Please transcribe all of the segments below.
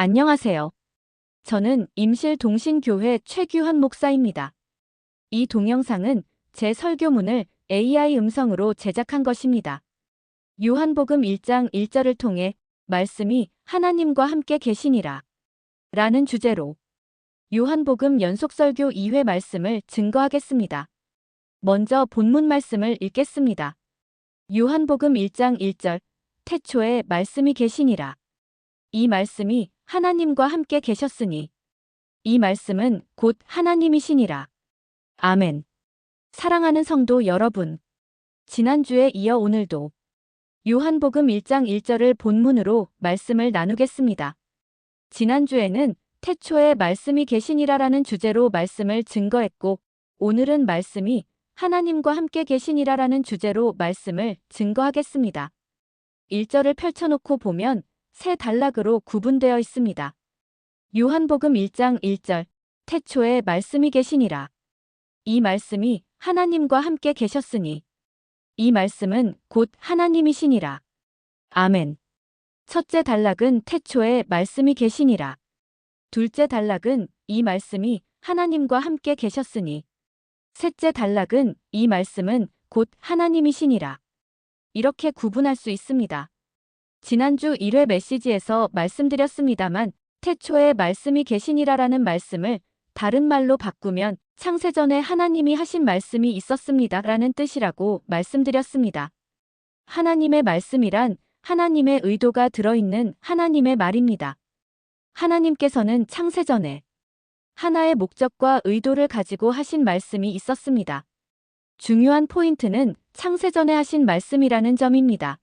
안녕하세요. 저는 임실동신교회 최규환 목사입니다. 이 동영상은 제 설교문을 AI 음성으로 제작한 것입니다. 요한복음 1장 1절을 통해 말씀이 하나님과 함께 계시니라 라는 주제로 요한복음 연속설교 2회 말씀을 증거하겠습니다. 먼저 본문 말씀을 읽겠습니다. 요한복음 1장 1절 태초에 말씀이 계시니라. 이 말씀이 하나님과 함께 계셨으니 이 말씀은 곧 하나님이시니라. 아멘. 사랑하는 성도 여러분, 지난주에 이어 오늘도 요한복음 1장 1절을 본문으로 말씀을 나누겠습니다. 지난주에는 태초에 말씀이 계시니라라는 주제로 말씀을 증거했고, 오늘은 말씀이 하나님과 함께 계시니라라는 주제로 말씀을 증거하겠습니다. 1절을 펼쳐놓고 보면 세 단락으로 구분되어 있습니다. 요한복음 1장 1절 태초에 말씀이 계시니라. 이 말씀이 하나님과 함께 계셨으니 이 말씀은 곧 하나님이시니라. 아멘. 첫째 단락은 태초에 말씀이 계시니라. 둘째 단락은 이 말씀이 하나님과 함께 계셨으니 셋째 단락은 이 말씀은 곧 하나님이시니라. 이렇게 구분할 수 있습니다. 지난주 1회 메시지에서 말씀드렸습니다만 태초에 말씀이 계시니라라는 말씀을 다른 말로 바꾸면 창세전에 하나님이 하신 말씀이 있었습니다 라는 뜻이라고 말씀드렸습니다. 하나님의 말씀이란 하나님의 의도가 들어있는 하나님의 말입니다. 하나님께서는 창세전에 하나의 목적과 의도를 가지고 하신 말씀이 있었습니다. 중요한 포인트는 창세전에 하신 말씀이라는 점입니다.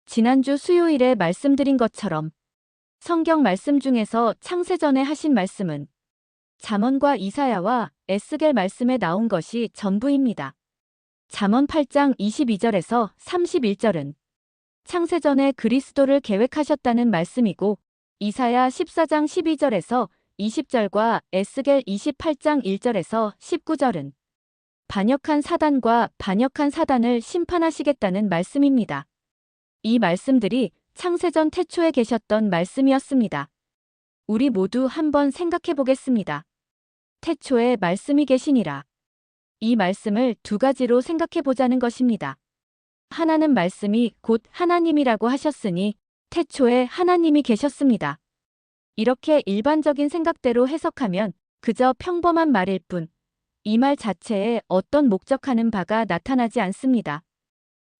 지난주 수요일에 말씀드린 것처럼 성경 말씀 중에서 창세전에 하신 말씀은 잠언과 이사야와 에스겔 말씀에 나온 것이 전부입니다. 잠언 8장 22절에서 31절은 창세전에 그리스도를 계획하셨다는 말씀이고 이사야 14장 12절에서 20절과 에스겔 28장 1절에서 19절은 반역한 사단과 반역한 사단을 심판하시겠다는 말씀입니다. 이 말씀들이 창세전 태초에 계셨던 말씀이었습니다. 우리 모두 한번 생각해 보겠습니다. 태초에 말씀이 계시니라. 이 말씀을 두 가지로 생각해 보자는 것입니다. 하나는 말씀이 곧 하나님이라고 하셨으니 태초에 하나님이 계셨습니다. 이렇게 일반적인 생각대로 해석하면 그저 평범한 말일 뿐, 이 말 자체에 어떤 목적하는 바가 나타나지 않습니다.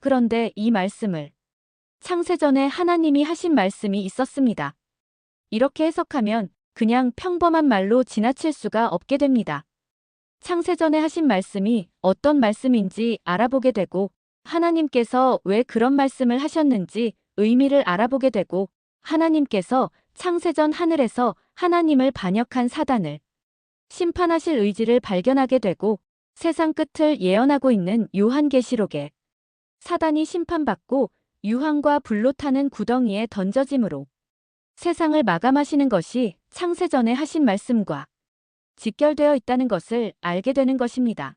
그런데 이 말씀을 창세전에 하나님이 하신 말씀이 있었습니다. 이렇게 해석하면 그냥 평범한 말로 지나칠 수가 없게 됩니다. 창세전에 하신 말씀이 어떤 말씀인지 알아보게 되고 하나님께서 왜 그런 말씀을 하셨는지 의미를 알아보게 되고 하나님께서 창세전 하늘에서 하나님을 반역한 사단을 심판하실 의지를 발견하게 되고 세상 끝을 예언하고 있는 요한계시록에 사단이 심판받고 유황과 불로 타는 구덩이에 던져짐으로 세상을 마감하시는 것이 창세전에 하신 말씀과 직결되어 있다는 것을 알게 되는 것입니다.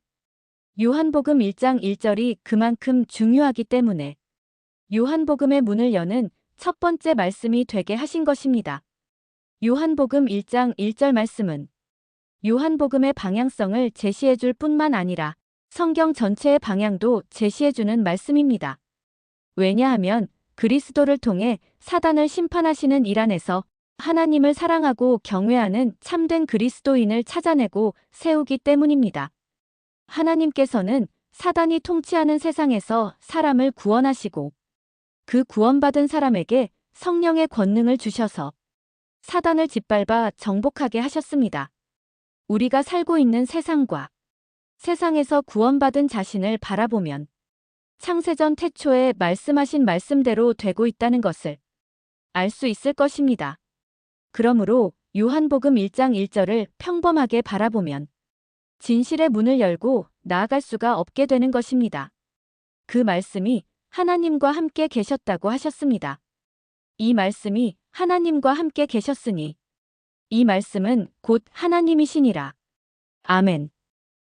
요한복음 1장 1절이 그만큼 중요하기 때문에 요한복음의 문을 여는 첫 번째 말씀이 되게 하신 것입니다. 요한복음 1장 1절 말씀은 요한복음의 방향성을 제시해 줄 뿐만 아니라 성경 전체의 방향도 제시해 주는 말씀입니다. 왜냐하면 그리스도를 통해 사단을 심판하시는 일 안에서 하나님을 사랑하고 경외하는 참된 그리스도인을 찾아내고 세우기 때문입니다. 하나님께서는 사단이 통치하는 세상에서 사람을 구원하시고 그 구원받은 사람에게 성령의 권능을 주셔서 사단을 짓밟아 정복하게 하셨습니다. 우리가 살고 있는 세상과 세상에서 구원받은 자신을 바라보면 창세전 태초에 말씀하신 말씀대로 되고 있다는 것을 알 수 있을 것입니다. 그러므로 요한복음 1장 1절을 평범하게 바라보면 진실의 문을 열고 나아갈 수가 없게 되는 것입니다. 그 말씀이 하나님과 함께 계셨다고 하셨습니다. 이 말씀이 하나님과 함께 계셨으니 이 말씀은 곧 하나님이시니라. 아멘.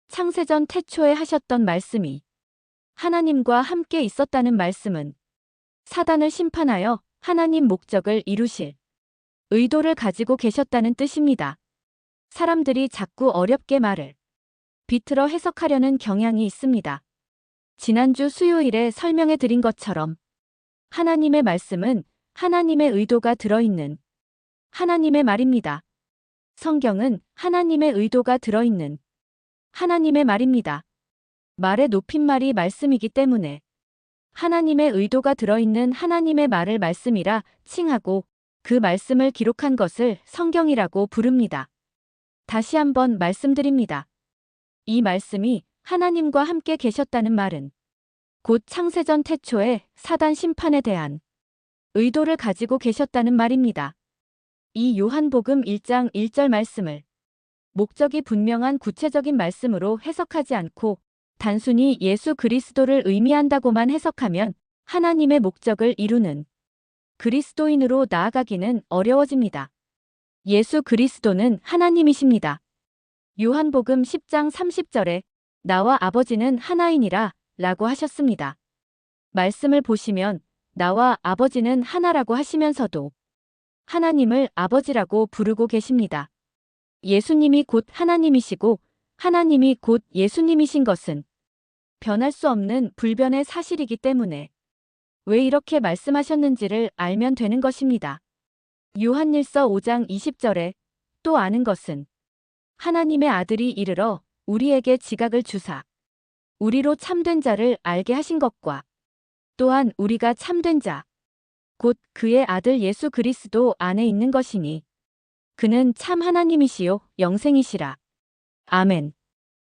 창세전 태초에 하셨던 말씀이 하나님과 함께 있었다는 말씀은 사단을 심판하여 하나님 목적을 이루실 의도를 가지고 계셨다는 뜻입니다. 사람들이 자꾸 어렵게 말을 비틀어 해석하려는 경향이 있습니다. 지난주 수요일에 설명해 드린 것처럼 하나님의 말씀은 하나님의 의도가 들어있는 하나님의 말입니다. 성경은 하나님의 의도가 들어있는 하나님의 말입니다. 말의 높임말이 말씀이기 때문에 하나님의 의도가 들어있는 하나님의 말을 말씀이라 칭하고 그 말씀을 기록한 것을 성경이라고 부릅니다. 다시 한번 말씀드립니다. 이 말씀이 하나님과 함께 계셨다는 말은 곧 창세전 태초의 사단 심판에 대한 의도를 가지고 계셨다는 말입니다. 이 요한복음 1장 1절 말씀을 목적이 분명한 구체적인 말씀으로 해석하지 않고 단순히 예수 그리스도를 의미한다고만 해석하면 하나님의 목적을 이루는 그리스도인으로 나아가기는 어려워집니다. 예수 그리스도는 하나님이십니다. 요한복음 10장 30절에 나와 아버지는 하나이니라 라고 하셨습니다. 말씀을 보시면 나와 아버지는 하나라고 하시면서도 하나님을 아버지라고 부르고 계십니다. 예수님이 곧 하나님이시고 하나님이 곧 예수님이신 것은 변할 수 없는 불변의 사실이기 때문에 왜 이렇게 말씀하셨는지를 알면 되는 것입니다. 요한일서 5장 20절에 또 아는 것은 하나님의 아들이 이르러 우리에게 지각을 주사 우리로 참된 자를 알게 하신 것과 또한 우리가 참된 자 곧 그의 아들 예수 그리스도 안에 있는 것이니 그는 참 하나님이시요 영생이시라. 아멘.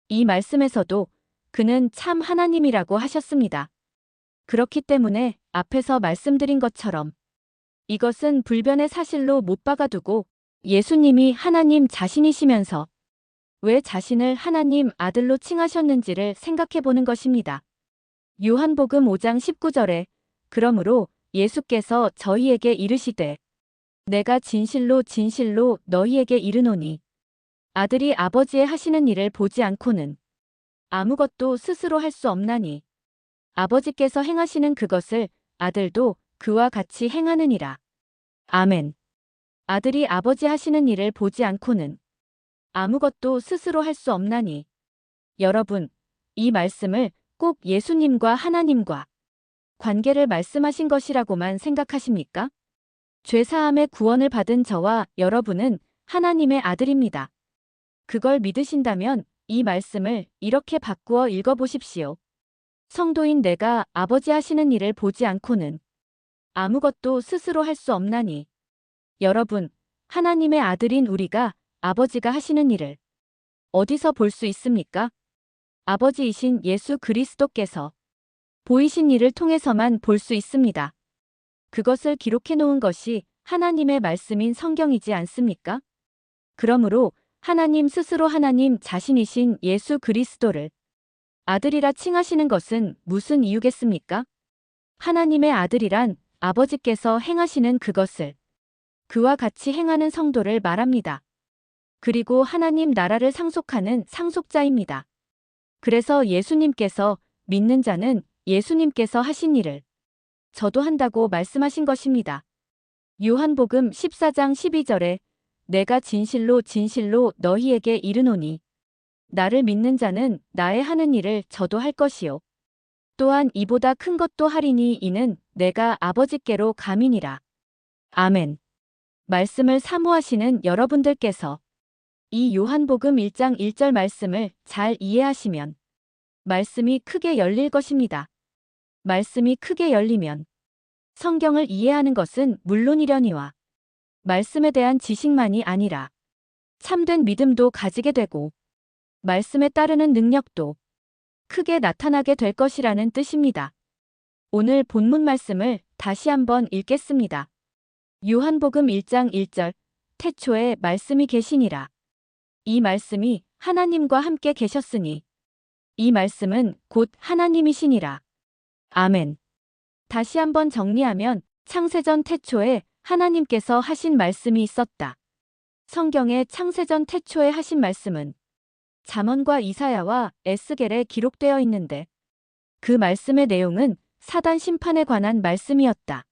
이 말씀에서도 그는 참 하나님이라고 하셨습니다. 그렇기 때문에 앞에서 말씀드린 것처럼 이것은 불변의 사실로 못 박아두고 예수님이 하나님 자신이시면서 왜 자신을 하나님 아들로 칭하셨는지를 생각해 보는 것입니다. 요한복음 5장 19절에 그러므로 예수께서 저희에게 이르시되 내가 진실로 진실로 너희에게 이르노니 아들이 아버지의 하시는 일을 보지 않고는 아무것도 스스로 할 수 없나니 아버지께서 행하시는 그것을 아들도 그와 같이 행하느니라. 아멘. 아들이 아버지 하시는 일을 보지 않고는 아무것도 스스로 할 수 없나니 여러분, 이 말씀을 꼭 예수님과 하나님과 관계를 말씀하신 것이라고만 생각하십니까? 죄사함의 구원을 받은 저와 여러분은 하나님의 아들입니다. 그걸 믿으신다면 이 말씀을 이렇게 바꾸어 읽어보십시오. 성도인 내가 아버지 하시는 일을 보지 않고는 아무것도 스스로 할 수 없나니 여러분, 하나님의 아들인 우리가 아버지가 하시는 일을 어디서 볼 수 있습니까? 아버지이신 예수 그리스도께서 보이신 일을 통해서만 볼 수 있습니다. 그것을 기록해 놓은 것이 하나님의 말씀인 성경이지 않습니까? 그러므로 하나님 스스로 하나님 자신이신 예수 그리스도를 아들이라 칭하시는 것은 무슨 이유겠습니까? 하나님의 아들이란 아버지께서 행하시는 그것을 그와 같이 행하는 성도를 말합니다. 그리고 하나님 나라를 상속하는 상속자입니다. 그래서 예수님께서 믿는 자는 예수님께서 하신 일을 저도 한다고 말씀하신 것입니다. 요한복음 14장 12절에 내가 진실로 진실로 너희에게 이르노니 나를 믿는 자는 나의 하는 일을 저도 할 것이요 또한 이보다 큰 것도 하리니 이는 내가 아버지께로 감이니라. 아멘. 말씀을 사모하시는 여러분들께서 이 요한복음 1장 1절 말씀을 잘 이해하시면 말씀이 크게 열릴 것입니다. 말씀이 크게 열리면 성경을 이해하는 것은 물론이려니와 말씀에 대한 지식만이 아니라 참된 믿음도 가지게 되고 말씀에 따르는 능력도 크게 나타나게 될 것이라는 뜻입니다. 오늘 본문 말씀을 다시 한번 읽겠습니다. 요한복음 1장 1절 태초에 말씀이 계시니라. 이 말씀이 하나님과 함께 계셨으니 이 말씀은 곧 하나님이시니라. 아멘. 다시 한번 정리하면 창세전 태초에 하나님께서 하신 말씀이 있었다. 성경의 창세전 태초에 하신 말씀은 잠언과 이사야와 에스겔에 기록되어 있는데 그 말씀의 내용은 사단 심판에 관한 말씀이었다.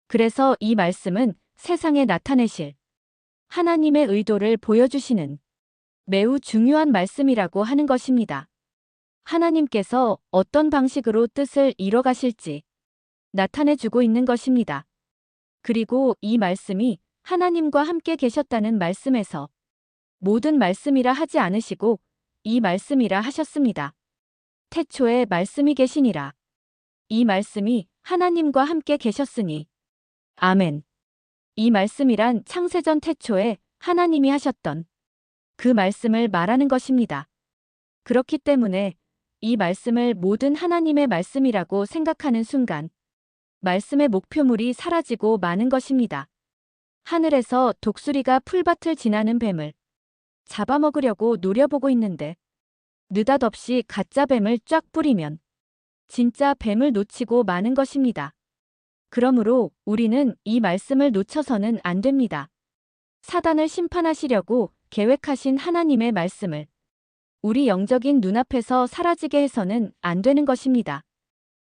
그래서 이 말씀은 세상에 나타내실 하나님의 의도를 보여주시는 매우 중요한 말씀이라고 하는 것입니다. 하나님께서 어떤 방식으로 뜻을 이뤄가실지 나타내주고 있는 것입니다. 그리고 이 말씀이 하나님과 함께 계셨다는 말씀에서 모든 말씀이라 하지 않으시고 이 말씀이라 하셨습니다. 태초에 말씀이 계시니라. 이 말씀이 하나님과 함께 계셨으니. 아멘. 이 말씀이란 창세전 태초에 하나님이 하셨던 그 말씀을 말하는 것입니다. 그렇기 때문에 이 말씀을 모든 하나님의 말씀이라고 생각하는 순간 말씀의 목표물이 사라지고 마는 것입니다. 하늘에서 독수리가 풀밭을 지나는 뱀을 잡아먹으려고 노려보고 있는데 느닷없이 가짜 뱀을 쫙 뿌리면 진짜 뱀을 놓치고 마는 것입니다. 그러므로 우리는 이 말씀을 놓쳐서는 안 됩니다. 사단을 심판하시려고 계획하신 하나님의 말씀을 우리 영적인 눈앞에서 사라지게 해서는 안 되는 것입니다.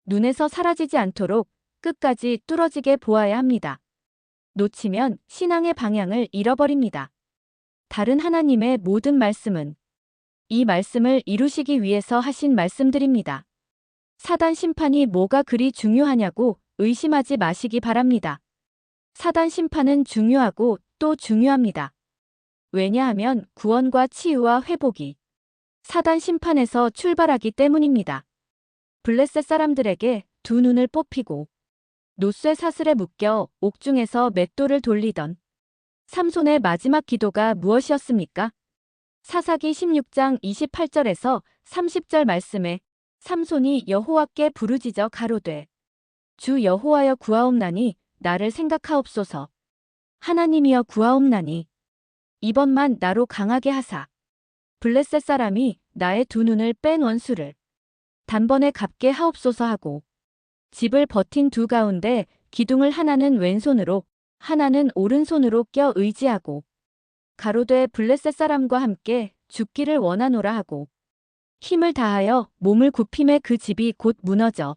눈에서 사라지지 않도록 끝까지 뚫어지게 보아야 합니다. 놓치면 신앙의 방향을 잃어버립니다. 다른 하나님의 모든 말씀은 이 말씀을 이루시기 위해서 하신 말씀들입니다. 사단 심판이 뭐가 그리 중요하냐고 의심하지 마시기 바랍니다. 사단 심판은 중요하고 또 중요합니다. 왜냐하면 구원과 치유와 회복이 사단 심판에서 출발하기 때문입니다. 블레셋 사람들에게 두 눈을 뽑히고 노쇠 사슬에 묶여 옥중에서 맷돌을 돌리던 삼손의 마지막 기도가 무엇이었습니까? 사사기 16장 28절에서 30절 말씀에 삼손이 여호와께 부르짖어 가로되 주 여호와여 구하옵나니 나를 생각하옵소서. 하나님이여 구하옵나니 이번만 나로 강하게 하사 블레셋 사람이 나의 두 눈을 뺀 원수를 단번에 갚게 하옵소서 하고 집을 버틴 두 가운데 기둥을 하나는 왼손으로 하나는 오른손으로 껴 의지하고 가로되 블레셋 사람과 함께 죽기를 원하노라 하고 힘을 다하여 몸을 굽힘에 그 집이 곧 무너져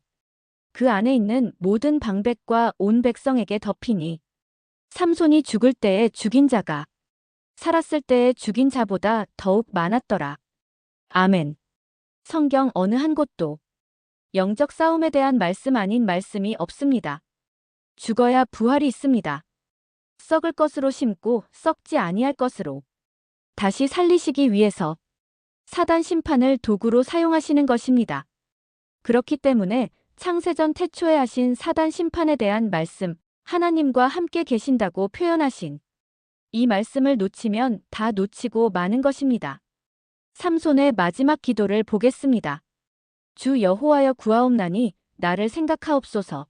그 안에 있는 모든 방백과 온 백성에게 덮이니 삼손이 죽을 때에 죽인 자가 살았을 때에 죽인 자보다 더욱 많았더라. 아멘. 성경 어느 한 곳도 영적 싸움에 대한 말씀 아닌 말씀이 없습니다. 죽어야 부활이 있습니다. 썩을 것으로 심고 썩지 아니할 것으로 다시 살리시기 위해서 사단 심판을 도구로 사용하시는 것입니다. 그렇기 때문에 창세전 태초에 하신 사단 심판에 대한 말씀, 하나님과 함께 계신다고 표현하신 이 말씀을 놓치면 다 놓치고 마는 것입니다. 삼손의 마지막 기도를 보겠습니다. 주 여호와여 구하옵나니 나를 생각하옵소서.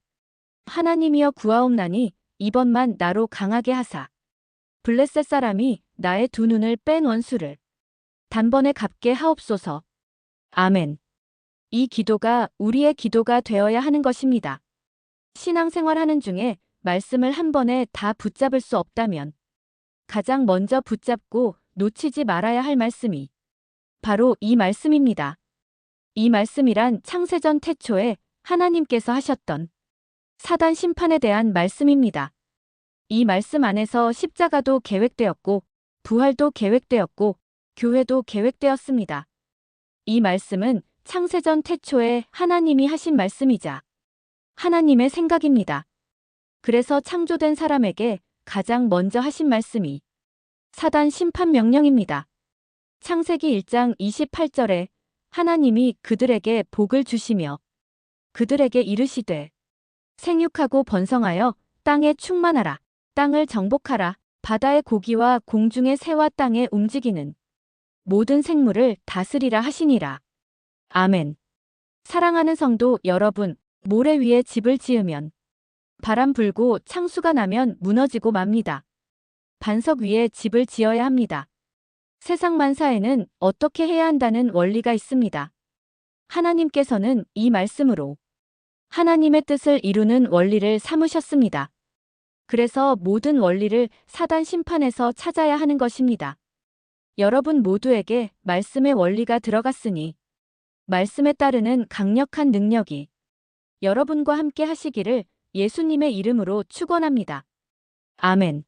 하나님이여 구하옵나니 이번만 나로 강하게 하사 블레셋 사람이 나의 두 눈을 뺀 원수를 단번에 갚게 하옵소서. 아멘. 이 기도가 우리의 기도가 되어야 하는 것입니다. 신앙생활하는 중에 말씀을 한 번에 다 붙잡을 수 없다면 가장 먼저 붙잡고 놓치지 말아야 할 말씀이 바로 이 말씀입니다. 이 말씀이란 창세전 태초에 하나님께서 하셨던 사단 심판에 대한 말씀입니다. 이 말씀 안에서 십자가도 계획되었고 부활도 계획되었고 교회도 계획되었습니다. 이 말씀은 창세전 태초에 하나님이 하신 말씀이자 하나님의 생각입니다. 그래서 창조된 사람에게 가장 먼저 하신 말씀이 사단 심판 명령입니다. 창세기 1장 28절에 하나님이 그들에게 복을 주시며 그들에게 이르시되 생육하고 번성하여 땅에 충만하라. 땅을 정복하라. 바다의 고기와 공중의 새와 땅에 움직이는 모든 생물을 다스리라 하시니라. 아멘. 사랑하는 성도 여러분, 모래 위에 집을 지으면 바람 불고 창수가 나면 무너지고 맙니다. 반석 위에 집을 지어야 합니다. 세상 만사에는 어떻게 해야 한다는 원리가 있습니다. 하나님께서는 이 말씀으로 하나님의 뜻을 이루는 원리를 삼으셨습니다. 그래서 모든 원리를 사단 심판에서 찾아야 하는 것입니다. 여러분 모두에게 말씀의 원리가 들어갔으니 말씀에 따르는 강력한 능력이 여러분과 함께 하시기를 예수님의 이름으로 축원합니다. 아멘.